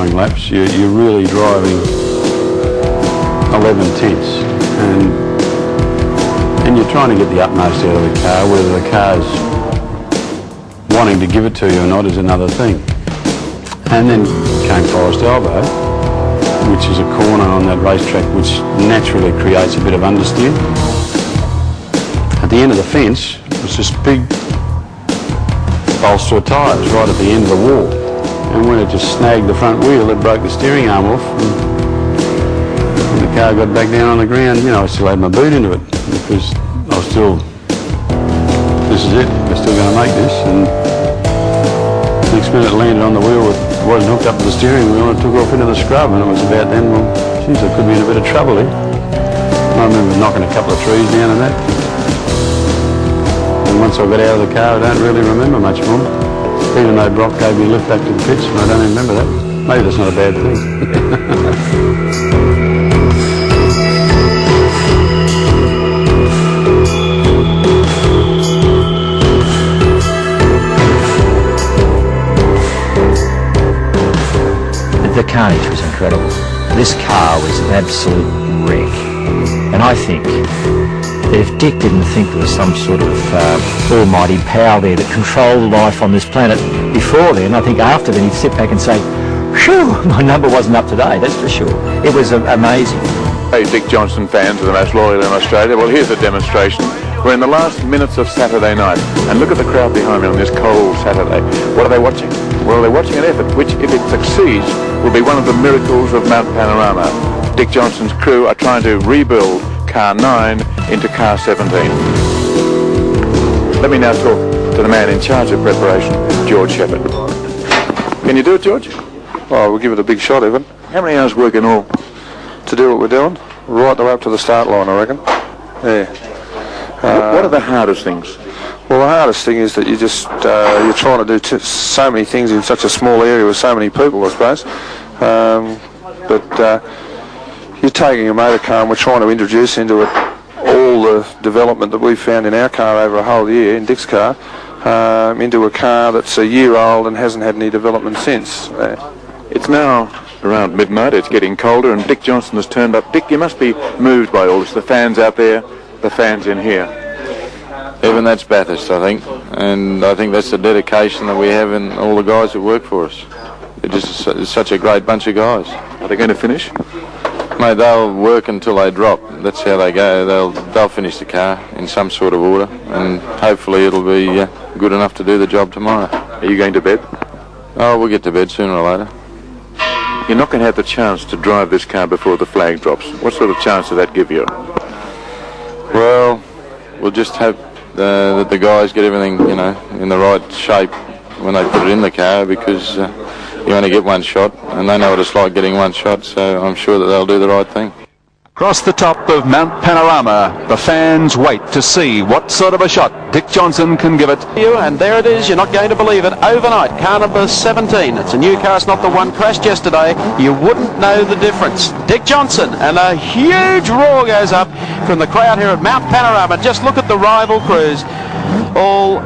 qualifying laps, you're really driving 11 tenths, and you're trying to get the utmost out of the car. Whether the car's wanting to give it to you or not is another thing. And then came Forest Elbow, which is a corner on that racetrack which naturally creates a bit of understeer. At the end of the fence was this big bolster of tyres right at the end of the wall, and when it just snagged the front wheel, it broke the steering arm off, and when the car got back down on the ground, you know, I still had my boot into it because I was still, this is it, we're still going to make this. And next minute it landed on the wheel, it wasn't hooked up to the steering wheel, and it took off into the scrub, and it was about then, well, geez, I could be in a bit of trouble here. I remember knocking a couple of trees down and that. And once I got out of the car, I don't really remember much more. Even though Brock gave me a lift back to the pits, and I don't even remember that. Maybe that's not a bad thing. The carnage was incredible. This car was an absolute wreck. And I think that if Dick didn't think there was some sort of almighty power there that controlled life on this planet before then, I think after then he'd sit back and say, phew, my number wasn't up today, that's for sure. It was amazing. Hey, Dick Johnson fans are the most loyal in Australia. Well, here's a demonstration. We're in the last minutes of Saturday night, and look at the crowd behind me on this cold Saturday. What are they watching? Well, they're watching an effort which, if it succeeds, will be one of the miracles of Mount Panorama. Dick Johnson's crew are trying to rebuild car 9 into car 17. Let me now talk to the man in charge of preparation, George Shepherd. Can you do it, George? Oh, we'll give it a big shot, Evan. How many hours work in all? To do what we're doing? Right the way up to the start line, I reckon. Yeah. What are the hardest things? Well, the hardest thing is that you just, you're trying to do so many things in such a small area with so many people, I suppose. But you're taking a motor car and we're trying to introduce into it all the development that we've found in our car over a whole year, in Dick's car, into a car that's a year old and hasn't had any development since. It's now around midnight, it's getting colder, and Dick Johnson has turned up. Dick, you must be moved by all this, the fans out there, the fans in here. Evan, that's Bathurst, I think, and I think that's the dedication that we have in all the guys that work for us. They're just such a great bunch of guys. Are they going to finish? Mate, they'll work until they drop. That's how they go. They'll finish the car in some sort of order, and hopefully it'll be good enough to do the job tomorrow. Are you going to bed? Oh, we'll get to bed sooner or later. You're not going to have the chance to drive this car before the flag drops. What sort of chance does that give you? Well, we'll just hope that the guys get everything, you know, in the right shape when they put it in the car, because you only get one shot, and they know what it's like getting one shot, so I'm sure that they'll do the right thing. Across the top of Mount Panorama, the fans wait to see what sort of a shot Dick Johnson can give it. And there it is, you're not going to believe it, overnight, car number 17. It's a new car, it's not the one crashed yesterday. You wouldn't know the difference. Dick Johnson, and a huge roar goes up from the crowd here at Mount Panorama. Just look at the rival crews, all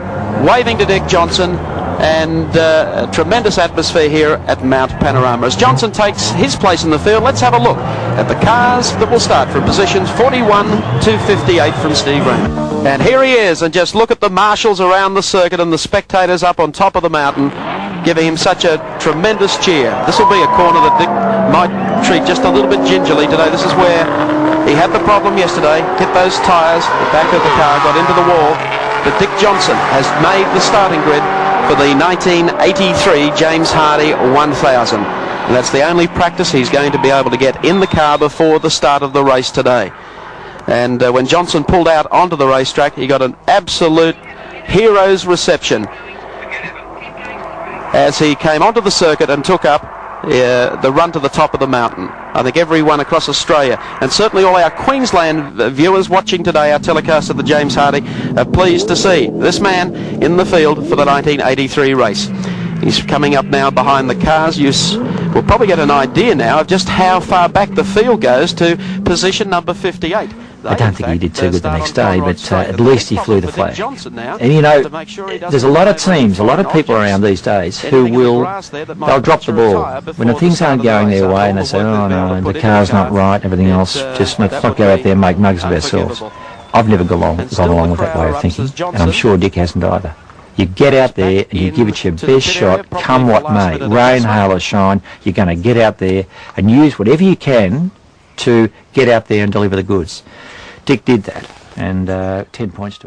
waving to Dick Johnson, and a tremendous atmosphere here at Mount Panorama. As Johnson takes his place in the field, let's have a look at the cars that will start from positions 41 to 58 from Steve Green. And here he is, and just look at the marshals around the circuit and the spectators up on top of the mountain giving him such a tremendous cheer. This will be a corner that Dick might treat just a little bit gingerly today. This is where he had the problem yesterday, hit those tyres, the back of the car got into the wall, but Dick Johnson has made the starting grid for the 1983 James Hardy 1000. And that's the only practice he's going to be able to get in the car before the start of the race today. And when Johnson pulled out onto the racetrack, he got an absolute hero's reception as he came onto the circuit and took up the run to the top of the mountain. I think everyone across Australia, and certainly all our Queensland viewers watching today our telecast of the James Hardy, are pleased to see this man in the field for the 1983 race. He's coming up now behind the cars. You we'll probably get an idea now of just how far back the field goes to position number 58. I don't think he did too good the next day, but at least he flew the flag. And you know, there's a lot of teams, a lot of people around these days who they'll drop the ball. When the things aren't going their way and they say, oh no, the car's not right, everything else, just let's not go out there and make mugs of ourselves. I've never gone along with that way of thinking, and I'm sure Dick hasn't either. You get out there and you give it your best shot, come what may. Rain, hail or shine, you're going to get out there and use whatever you can to get out there and deliver the goods. Dick did that, and 10 points to him.